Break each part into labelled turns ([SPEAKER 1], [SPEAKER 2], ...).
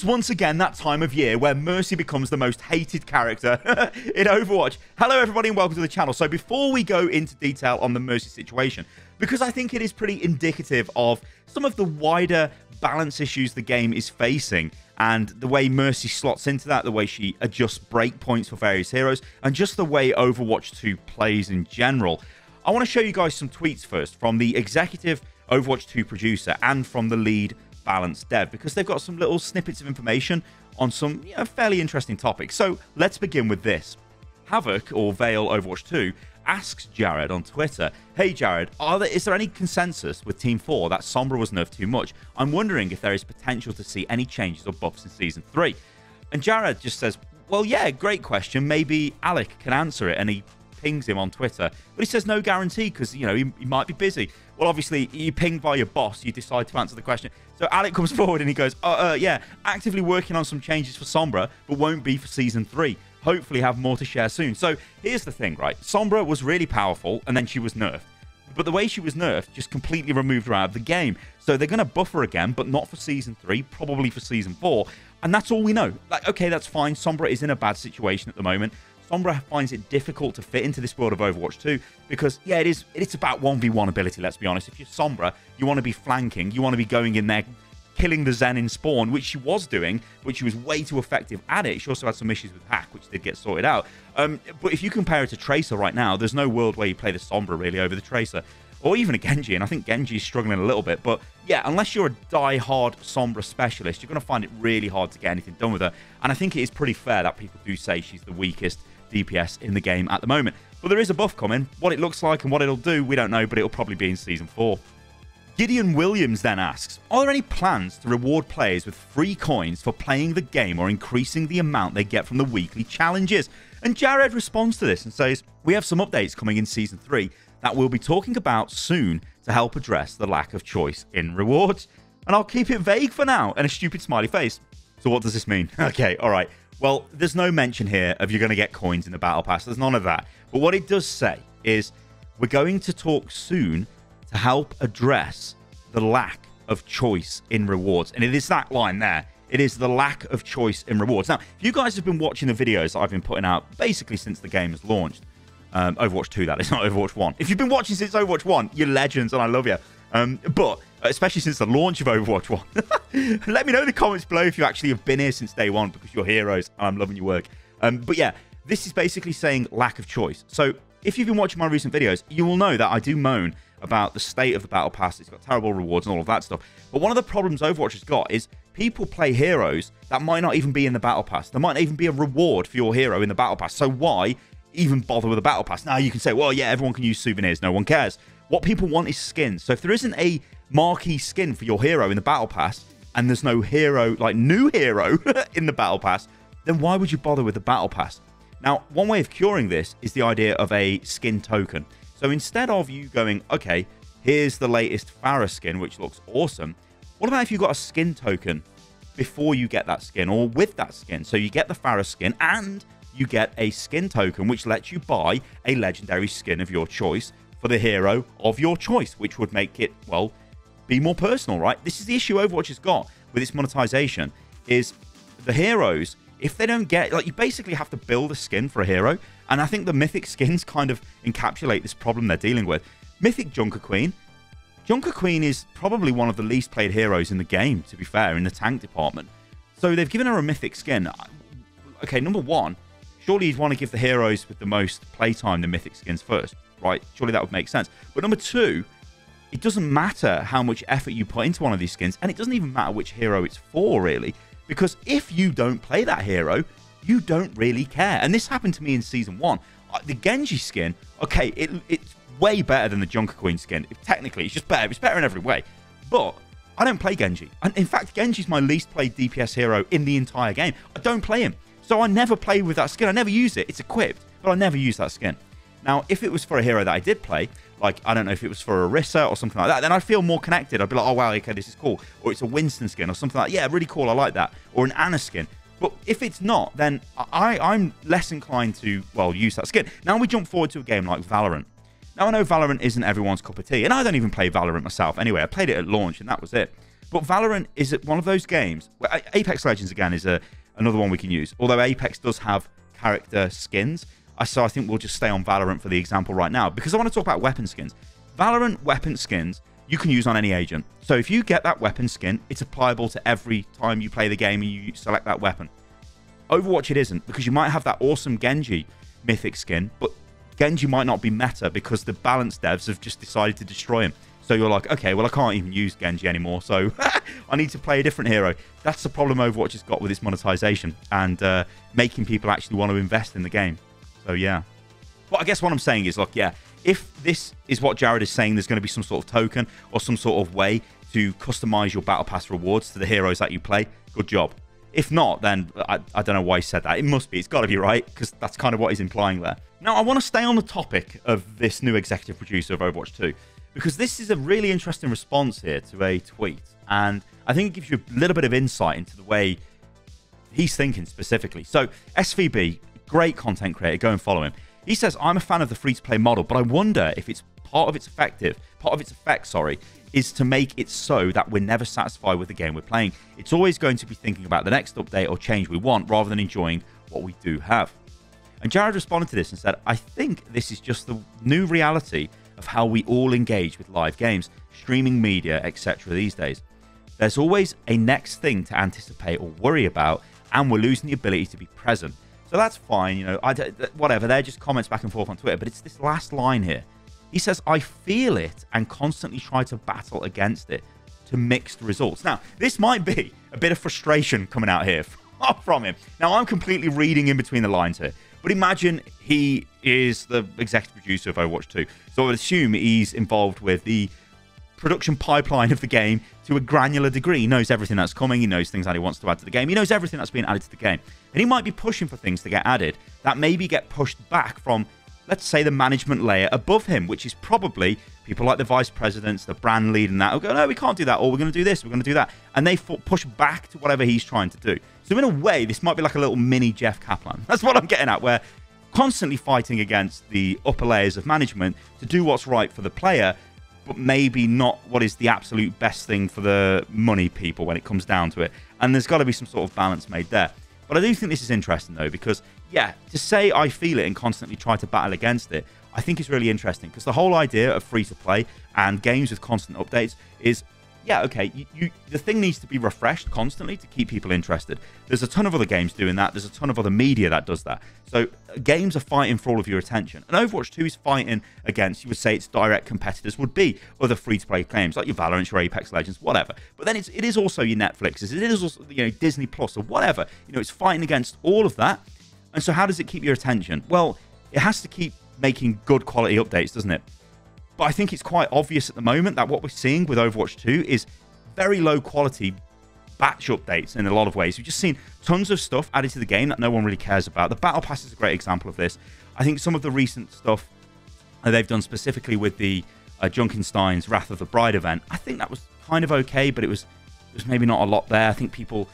[SPEAKER 1] is once again that time of year where Mercy becomes the most hated character in Overwatch. Hello everybody and welcome to the channel. So before we go into detail on the Mercy situation, because I think it is pretty indicative of some of the wider balance issues the game is facing and the way Mercy slots into that, the way she adjusts breakpoints for various heroes, and just the way Overwatch 2 plays in general. I want to show you guys some tweets first from the Executive Overwatch 2 Producer and from the lead balance dev, because they've got some little snippets of information on some fairly interesting topics. So let's begin with this. Havoc, or Veil Overwatch 2, asks Jared on Twitter, "Hey Jared, is there any consensus with Team 4 that Sombra was nerfed too much? I'm wondering if there is potential to see any changes or buffs in Season 3. And Jared just says, well, yeah, great question. Maybe Alec can answer it, and he pings him on Twitter, but he says no guarantee because he might be busy. Well, obviously you pinged by your boss, you decide to answer the question. So Alec comes forward and he goes, yeah, actively working on some changes for Sombra, but won't be for Season 3. Hopefully have more to share soon. So here's the thing, right? Sombra was really powerful and then she was nerfed, but the way she was nerfed just completely removed her out of the game. So they're going to buff her again, but not for Season 3, probably for Season 4, and that's all we know. Like, okay, that's fine. Sombra is in a bad situation at the moment. Sombra finds it difficult to fit into this world of Overwatch 2 because, yeah, it's about 1v1 ability, let's be honest. If you're Sombra, you want to be flanking, you want to be going in there, killing the Zen in spawn, which she was doing, but she was way too effective at it. She also had some issues with hack, which did get sorted out. But if you compare her to Tracer right now, there's no world where you play the Sombra really over the Tracer, or even a Genji, and I think Genji is struggling a little bit. But yeah, unless you're a die-hard Sombra specialist, you're going to find it really hard to get anything done with her. And I think it is pretty fair that people do say she's the weakest DPS in the game at the moment. But there is a buff coming. What it looks like and what it'll do, we don't know, but it'll probably be in Season 4. Gideon Williams then asks, are there any plans to reward players with free coins for playing the game or increasing the amount they get from the weekly challenges? And Jared responds to this and says, we have some updates coming in Season 3 that we'll be talking about soon to help address the lack of choice in rewards. And I'll keep it vague for now, and a stupid smiley face. So what does this mean? Okay, all right. Well, there's no mention here of you're going to get coins in the Battle Pass. There's none of that. But what it does say is we're going to talk soon to help address the lack of choice in rewards. And it is that line there. It is the lack of choice in rewards. Now, if you guys have been watching the videos that I've been putting out basically since the game has launched, Overwatch 2, that is, not Overwatch 1. If you've been watching since Overwatch 1, you're legends and I love you. But especially since the launch of Overwatch 1. Let me know in the comments below if you actually have been here since day one, because you're heroes and I'm loving your work. But yeah, this is basically saying lack of choice. So if you've been watching my recent videos, you will know that I do moan about the state of the Battle Pass. It's got terrible rewards and all of that stuff. But one of the problems Overwatch has got is people play heroes that might not even be in the Battle Pass. There might not even be a reward for your hero in the Battle Pass. So why even bother with a Battle Pass? Now you can say, well, yeah, everyone can use souvenirs. No one cares. What people want is skins. So if there isn't a marquee skin for your hero in the Battle Pass, and there's no hero, like new hero in the Battle Pass, then why would you bother with the Battle Pass? Now, one way of curing this is the idea of a skin token. So instead of you going, okay, here's the latest Pharah skin, which looks awesome, what about if you got a skin token before you get that skin, or with that skin? So you get the Pharah skin, and you get a skin token, which lets you buy a legendary skin of your choice for the hero of your choice, which would make it, well, be more personal, right? This is the issue Overwatch has got with its monetization, is the heroes, if they don't get, like, you basically have to build a skin for a hero, and I think the Mythic skins kind of encapsulate this problem they're dealing with. Mythic Junker Queen. Junker Queen is probably one of the least played heroes in the game, to be fair, in the tank department. So they've given her a Mythic skin. Okay, number one, surely you'd want to give the heroes with the most playtime the Mythic skins first, right? Surely that would make sense. But number two, it doesn't matter how much effort you put into one of these skins, and it doesn't even matter which hero it's for, really. Because if you don't play that hero, you don't really care. And this happened to me in Season 1. The Genji skin, okay, it's way better than the Junker Queen skin. Technically, it's just better. It's better in every way. But I don't play Genji. And in fact, Genji's my least played DPS hero in the entire game. I don't play him. So I never play with that skin. I never use it. It's equipped, but I never use that skin. Now, if it was for a hero that I did play, like, I don't know if it was for Orisa or something like that, then I'd feel more connected. I'd be like, oh, wow, okay, this is cool. Or it's a Winston skin or something like that. Yeah, really cool, I like that. Or an Anna skin. But if it's not, then I'm less inclined to, well, use that skin. Now we jump forward to a game like Valorant. Now, I know Valorant isn't everyone's cup of tea, and I don't even play Valorant myself. Anyway, I played it at launch, and that was it. But Valorant is one of those games. Apex Legends, again, is another one we can use. Although Apex does have character skins. So I think we'll just stay on Valorant for the example right now, because I want to talk about weapon skins. Valorant weapon skins you can use on any agent. So if you get that weapon skin, it's applicable to every time you play the game and you select that weapon. Overwatch it isn't, because you might have that awesome Genji mythic skin, but Genji might not be meta because the balance devs have just decided to destroy him. So you're like, okay, well, I can't even use Genji anymore, so I need to play a different hero. That's the problem Overwatch has got with its monetization and making people actually want to invest in the game. So, yeah. But I guess what I'm saying is, look, yeah, if this is what Jared is saying, there's going to be some sort of token or some sort of way to customize your Battle Pass rewards to the heroes that you play, good job. If not, then I don't know why he said that. It must be. It's got to be right, because that's kind of what he's implying there. Now, I want to stay on the topic of this new executive producer of Overwatch 2, because this is a really interesting response here to a tweet. And I think it gives you a little bit of insight into the way he's thinking specifically. So, SVB, great content creator, go and follow him. He says, I'm a fan of the free-to-play model, but I wonder if it's part of its effect, is to make it so that we're never satisfied with the game we're playing. It's always going to be thinking about the next update or change we want rather than enjoying what we do have. And Jared responded to this and said, I think this is just the new reality of how we all engage with live games, streaming media, etc. these days. There's always a next thing to anticipate or worry about, and we're losing the ability to be present. So that's fine, you know, whatever, they're just comments back and forth on Twitter, but it's this last line here. He says, I feel it and constantly try to battle against it to mixed results. Now, this might be a bit of frustration coming out here from him. Now, I'm completely reading in between the lines here, but imagine he is the executive producer of Overwatch 2. So I would assume he's involved with the production pipeline of the game to a granular degree. He knows everything that's coming. He knows things that he wants to add to the game. He knows everything that's being added to the game. And he might be pushing for things to get added that maybe get pushed back from, let's say, the management layer above him, which is probably people like the vice presidents, the brand lead, and that will go, no, we can't do that, or we're going to do this, we're going to do that. And they push back to whatever he's trying to do. So in a way, this might be like a little mini Jeff Kaplan. That's what I'm getting at, where constantly fighting against the upper layers of management to do what's right for the player, but maybe not what is the absolute best thing for the money people when it comes down to it. And there's got to be some sort of balance made there. But I do think this is interesting, though, because, yeah, to say I feel it and constantly try to battle against it, I think is really interesting, because the whole idea of free-to-play and games with constant updates is, yeah, okay, the thing needs to be refreshed constantly to keep people interested. There's a ton of other games doing that. There's a ton of other media that does that. So games are fighting for all of your attention. And Overwatch 2 is fighting against, you would say its direct competitors would be other free-to-play games, like your Valorant, your Apex Legends, whatever. But then it is also your Netflixes. It is also, you know, Disney Plus or whatever. You know, it's fighting against all of that. And so how does it keep your attention? Well, it has to keep making good quality updates, doesn't it? But I think it's quite obvious at the moment that what we're seeing with Overwatch 2 is very low quality batch updates in a lot of ways. We've just seen tons of stuff added to the game that no one really cares about. The Battle Pass is a great example of this. I think some of the recent stuff they've done specifically with the Junkenstein's Wrath of the Bride event, I think that was kind of okay, but it was maybe not a lot there. I think people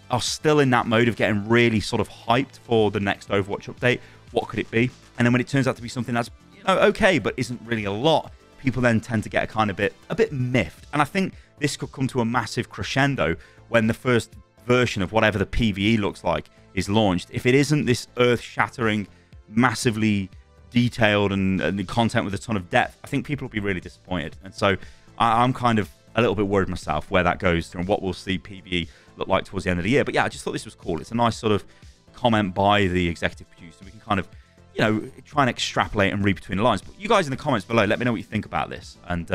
[SPEAKER 1] are still in that mode of getting really sort of hyped for the next Overwatch update. What could it be? And then when it turns out to be something that's, you know, okay, but isn't really a lot, people then tend to get a bit miffed. And I think this could come to a massive crescendo when the first version of whatever the PvE looks like is launched. If it isn't this earth-shattering, massively detailed and the content with a ton of depth, I think people will be really disappointed. And so I'm kind of a little bit worried myself where that goes and what we'll see PvE look like towards the end of the year. But yeah, I just thought this was cool. It's a nice sort of comment by the executive producer. We can kind of, you know, try and extrapolate and read between the lines. But you guys in the comments below, let me know what you think about this. And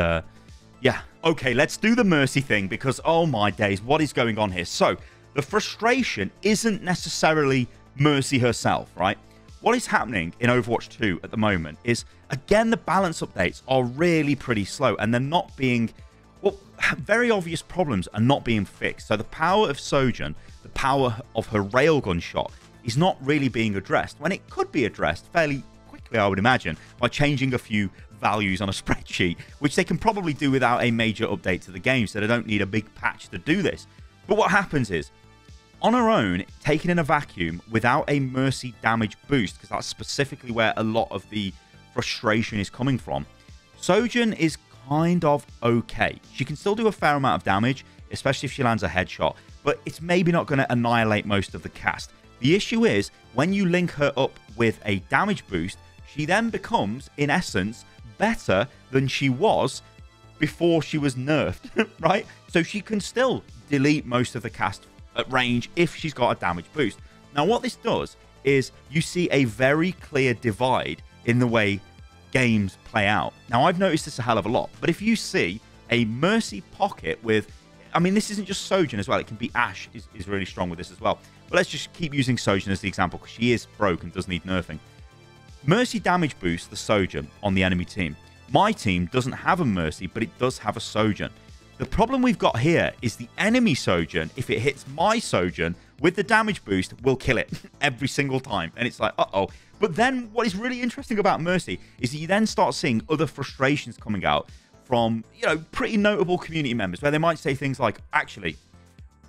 [SPEAKER 1] yeah, okay, let's do the Mercy thing, because oh my days, what is going on here? So the frustration isn't necessarily Mercy herself, right? What is happening in Overwatch 2 at the moment is, again, the balance updates are really pretty slow, and they're not being, well, very obvious problems are not being fixed. So the power of Sojourn, the power of her railgun shot, is not really being addressed, when it could be addressed fairly quickly, I would imagine, by changing a few values on a spreadsheet, which they can probably do without a major update to the game, so they don't need a big patch to do this. But what happens is, on her own, taken in a vacuum, without a Mercy damage boost, because that's specifically where a lot of the frustration is coming from, Sojourn is kind of okay. She can still do a fair amount of damage especially if she lands a headshot, but it's maybe not going to annihilate most of the cast. The issue is, when you link her up with a damage boost, she then becomes, in essence, better than she was before she was nerfed, right? So she can still delete most of the cast at range if she's got a damage boost. Now, what this does is you see a very clear divide in the way games play out. Now, I've noticed this a hell of a lot, but if you see a Mercy pocket with, I mean, this isn't just Sojourn as well. It can be Ashe is really strong with this as well. But let's just keep using Sojourn as the example because she is broke and does need nerfing. Mercy damage boosts the Sojourn on the enemy team. My team doesn't have a Mercy, but it does have a Sojourn. The problem we've got here is the enemy Sojourn, if it hits my Sojourn with the damage boost, will kill it every single time. And it's like, uh-oh. But then what is really interesting about Mercy is that you then start seeing other frustrations coming out from, you know, pretty notable community members where they might say things like, actually,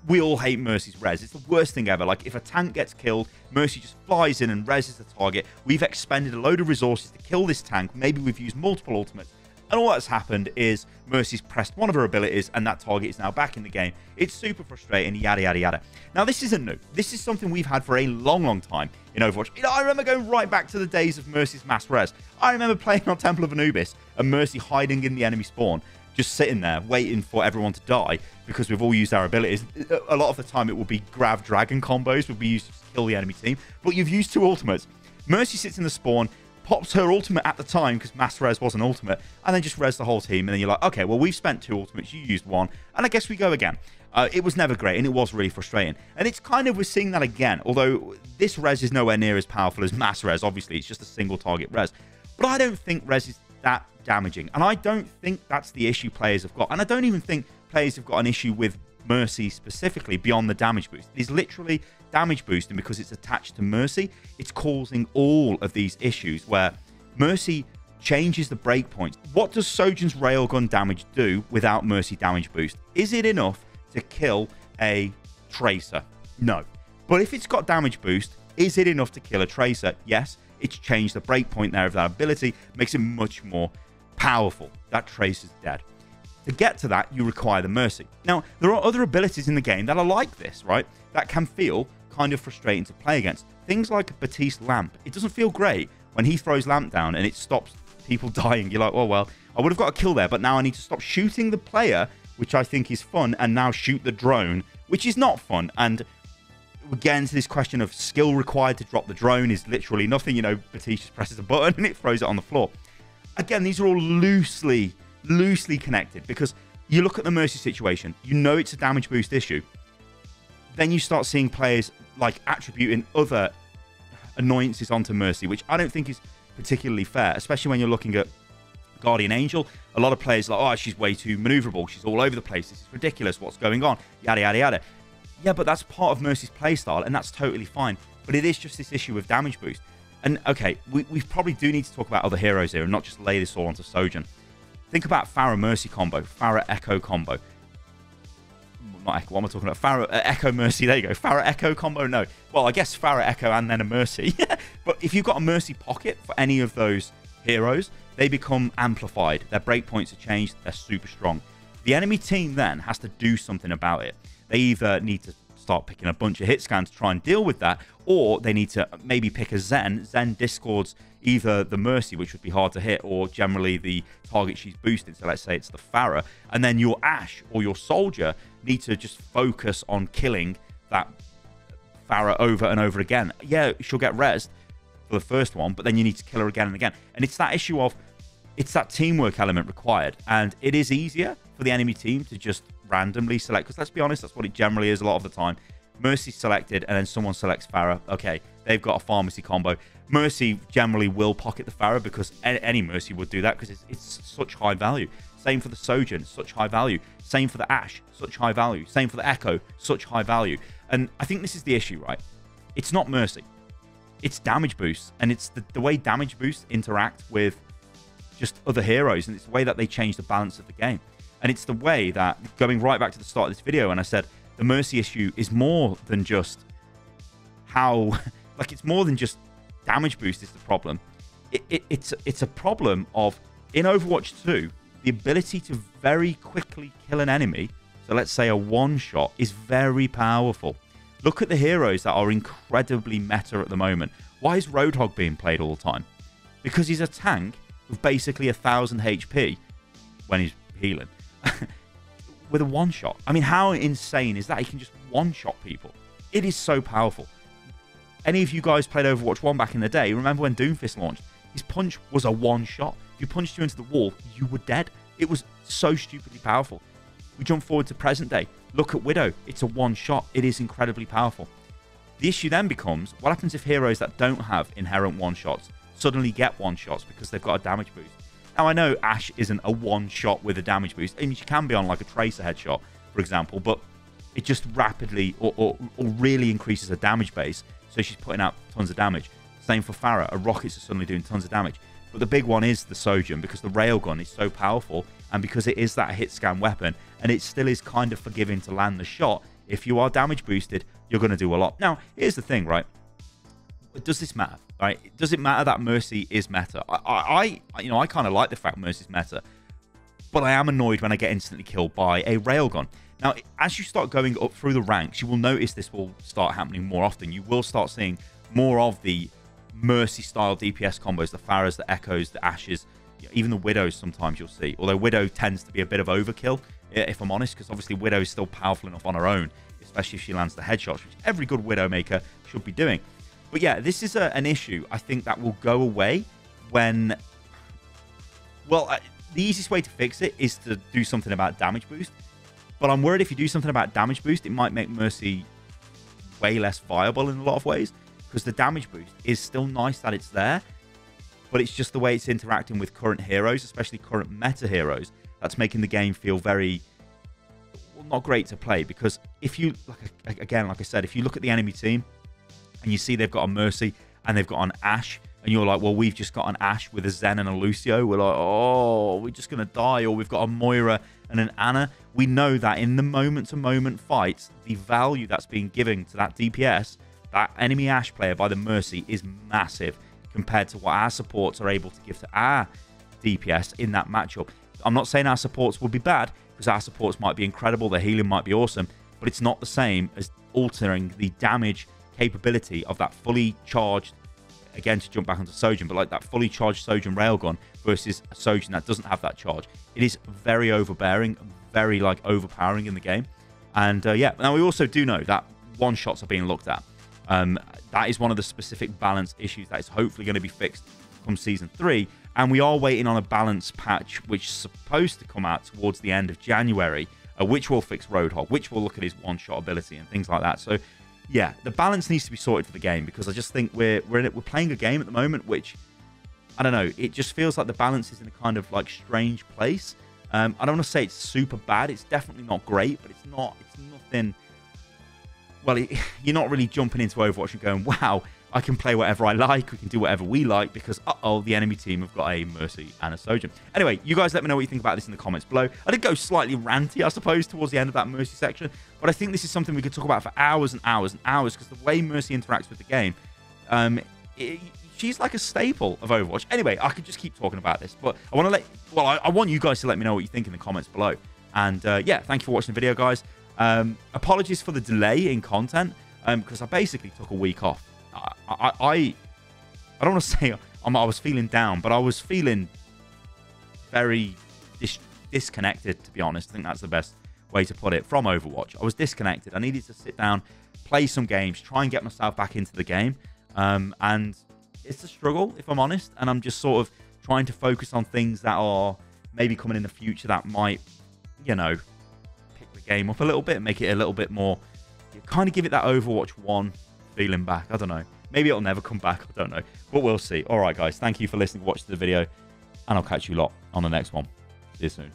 [SPEAKER 1] we all hate Mercy's res. It's the worst thing ever. Like, if a tank gets killed, Mercy just flies in and reses the target. We've expended a load of resources to kill this tank. Maybe we've used multiple ultimates. And all that's happened is Mercy's pressed one of her abilities and that target is now back in the game. It's super frustrating, yada, yada, yada. Now, this isn't new. This is something we've had for a long, long time in Overwatch. You know, I remember going right back to the days of Mercy's mass res. I remember playing on Temple of Anubis and Mercy hiding in the enemy spawn, just sitting there waiting for everyone to die because we've all used our abilities. A lot of the time, it will be grab dragon combos would be used to kill the enemy team, but you've used two ultimates. Mercy sits in the spawn, pops her ultimate at the time because mass res was an ultimate, and then just res the whole team. And then you're like, okay, well, we've spent two ultimates, you used one, and I guess we go again. It was never great, and it was really frustrating. And it's kind of, we're seeing that again, although this res is nowhere near as powerful as mass res. Obviously, it's just a single target res. But I don't think res is that damaging, and I don't think that's the issue players have got. And I don't even think players have got an issue with Mercy specifically beyond the damage boost. It is literally damage boosting because it's attached to Mercy. It's causing all of these issues where Mercy changes the breakpoints. What does Sojourn's railgun damage do without Mercy damage boost? Is it enough to kill a Tracer? No. But if it's got damage boost, is it enough to kill a Tracer? Yes. It's changed the breakpoint there of that ability, makes it much more powerful. That Tracer's dead. To get to that, you require the Mercy. Now, there are other abilities in the game that are like this, right? That can feel kind of frustrating to play against. Things like Batiste Lamp. It doesn't feel great when he throws Lamp down and it stops people dying. You're like, oh, well, I would have got a kill there, but now I need to stop shooting the player, which I think is fun, and now shoot the drone, which is not fun. And we get into this question of skill required to drop the drone is literally nothing. You know, Batiste just presses a button and it throws it on the floor. Again, these are all loosely connected because you look at the Mercy situation, you know it's a damage boost issue. Then you start seeing players like attributing other annoyances onto Mercy, which I don't think is particularly fair, especially when you're looking at Guardian Angel. A lot of players are like, oh, she's way too maneuverable. She's all over the place. This is ridiculous. What's going on? Yada, yada, yada. Yeah, but that's part of Mercy's playstyle, and that's totally fine. But it is just this issue with damage boost. And, okay, we probably do need to talk about other heroes here and not just lay this all onto Sojourn. Think about Pharah Mercy combo, Pharah Echo combo. Not Echo, what am I talking about? Pharah Echo Mercy, there you go. Pharah Echo combo, no. Well, I guess Pharah Echo and then a Mercy. But if you've got a Mercy pocket for any of those heroes, they become amplified. Their breakpoints are changed. They're super strong. The enemy team then has to do something about it. They either need to start picking a bunch of hit scans to try and deal with that, or they need to maybe pick a Zen. Zen discords either the Mercy, which would be hard to hit, or generally the target she's boosted. So let's say it's the Pharah. And then your Ashe or your Soldier need to just focus on killing that Pharah over and over again. Yeah, she'll get rezzed for the first one, but then you need to kill her again and again. And it's that issue of, it's that teamwork element required. And it is easier for the enemy team to just randomly select, because let's be honest, that's what it generally is a lot of the time. Mercy selected, and then someone selects Pharah. Okay, they've got a pharmacy combo. Mercy generally will pocket the Pharah because any Mercy would do that because it's such high value. Same for the Sojourn, such high value. Same for the Ashe, such high value. Same for the Echo, such high value. And I think this is the issue, right? It's not Mercy. It's damage boosts, and it's the way damage boosts interact with just other heroes, and it's the way that they change the balance of the game. And it's the way that, going right back to the start of this video, and I said the Mercy issue is more than just how, like, it's more than just damage boost is the problem. It's a problem of, in Overwatch 2, the ability to very quickly kill an enemy, So let's say a one-shot is very powerful. Look at the heroes that are incredibly meta at the moment. Why is Roadhog being played all the time? Because he's a tank with basically 1,000 HP when he's healing. With a one-shot. I mean, how insane is that? He can just one-shot people. It is so powerful. Any of you guys played Overwatch 1 back in the day, remember when Doomfist launched? His punch was a one-shot. If you punched you into the wall, you were dead. It was so stupidly powerful. We jump forward to present day. Look at Widow. It's a one-shot. It is incredibly powerful. The issue then becomes, what happens if heroes that don't have inherent one-shots suddenly get one-shots because they've got a damage boost? Now, I know Ashe isn't a one-shot with a damage boost. I mean, she can be on like a Tracer headshot, for example, but it just rapidly or really increases her damage base, so she's putting out tons of damage. Same for Pharah. Her rockets are suddenly doing tons of damage. But the big one is the Sojourn, because the railgun is so powerful, and because it is that hit scan weapon, and it still is kind of forgiving to land the shot. If you are damage boosted, you're going to do a lot. Now, here's the thing, right? Does this matter? Right? Does it matter that Mercy is meta? I kind of like the fact Mercy's meta, but I am annoyed when I get instantly killed by a railgun. Now, as you start going up through the ranks, you will notice this will start happening more often. You will start seeing more of the Mercy-style DPS combos, the Pharahs, the Echoes, the Ashes, even the Widows sometimes you'll see. Although Widow tends to be a bit of overkill, if I'm honest, because obviously Widow is still powerful enough on her own, especially if she lands the headshots, which every good Widowmaker should be doing. But yeah, this is an issue, I think, that will go away when... Well, the easiest way to fix it is to do something about damage boost. But I'm worried if you do something about damage boost, it might make Mercy way less viable in a lot of ways. Because the damage boost is still nice that it's there. But it's just the way it's interacting with current heroes, especially current meta heroes, that's making the game feel very... Well, not great to play. Because if you... like I said, if you look at the enemy team... and you see they've got a Mercy and they've got an Ashe, and you're like, well, we've just got an Ashe with a Zen and a Lucio. We're like, oh, we're just going to die. Or we've got a Moira and an Ana. We know that in the moment-to-moment fights, the value that's being given to that DPS, that enemy Ashe player by the Mercy, is massive compared to what our supports are able to give to our DPS in that matchup. I'm not saying our supports will be bad, because our supports might be incredible, their healing might be awesome, but it's not the same as altering the damage capability of that fully charged, again to jump back onto Sojourn, but like that fully charged Sojourn railgun versus a Sojourn that doesn't have that charge. It is very overbearing, very like overpowering in the game. And yeah, now we also do know that one shots are being looked at. That is one of the specific balance issues that is hopefully going to be fixed come Season 3. And we are waiting on a balance patch which is supposed to come out towards the end of January, which will fix Roadhog, which will look at his one-shot ability and things like that. So yeah, the balance needs to be sorted for the game, because I just think we're playing a game at the moment which, I don't know, it just feels like the balance is in a kind of like strange place. I don't want to say it's super bad. It's definitely not great, but it's nothing... Well, you're not really jumping into Overwatch and going, wow, I can play whatever I like, we can do whatever we like, because, uh-oh, the enemy team have got a Mercy and a Sojourn. Anyway, you guys let me know what you think about this in the comments below. I did go slightly ranty, I suppose, towards the end of that Mercy section, but I think this is something we could talk about for hours and hours and hours, because the way Mercy interacts with the game, she's like a staple of Overwatch. Anyway, I could just keep talking about this, but I want you guys to let me know what you think in the comments below. And yeah, thank you for watching the video, guys. Apologies for the delay in content, because I basically took a week off. I don't want to say I was feeling down, but I was feeling very disconnected, to be honest. I think that's the best way to put it, from Overwatch. I was disconnected. I needed to sit down, play some games, try and get myself back into the game. And it's a struggle, if I'm honest. And I'm just sort of trying to focus on things that are maybe coming in the future that might, you know, pick the game up a little bit, make it a little bit more, kind of give it that Overwatch 1 feeling back. I don't know. Maybe it'll never come back. I don't know. But we'll see. All right, guys. Thank you for listening, watching the video. And I'll catch you lot on the next one. See you soon.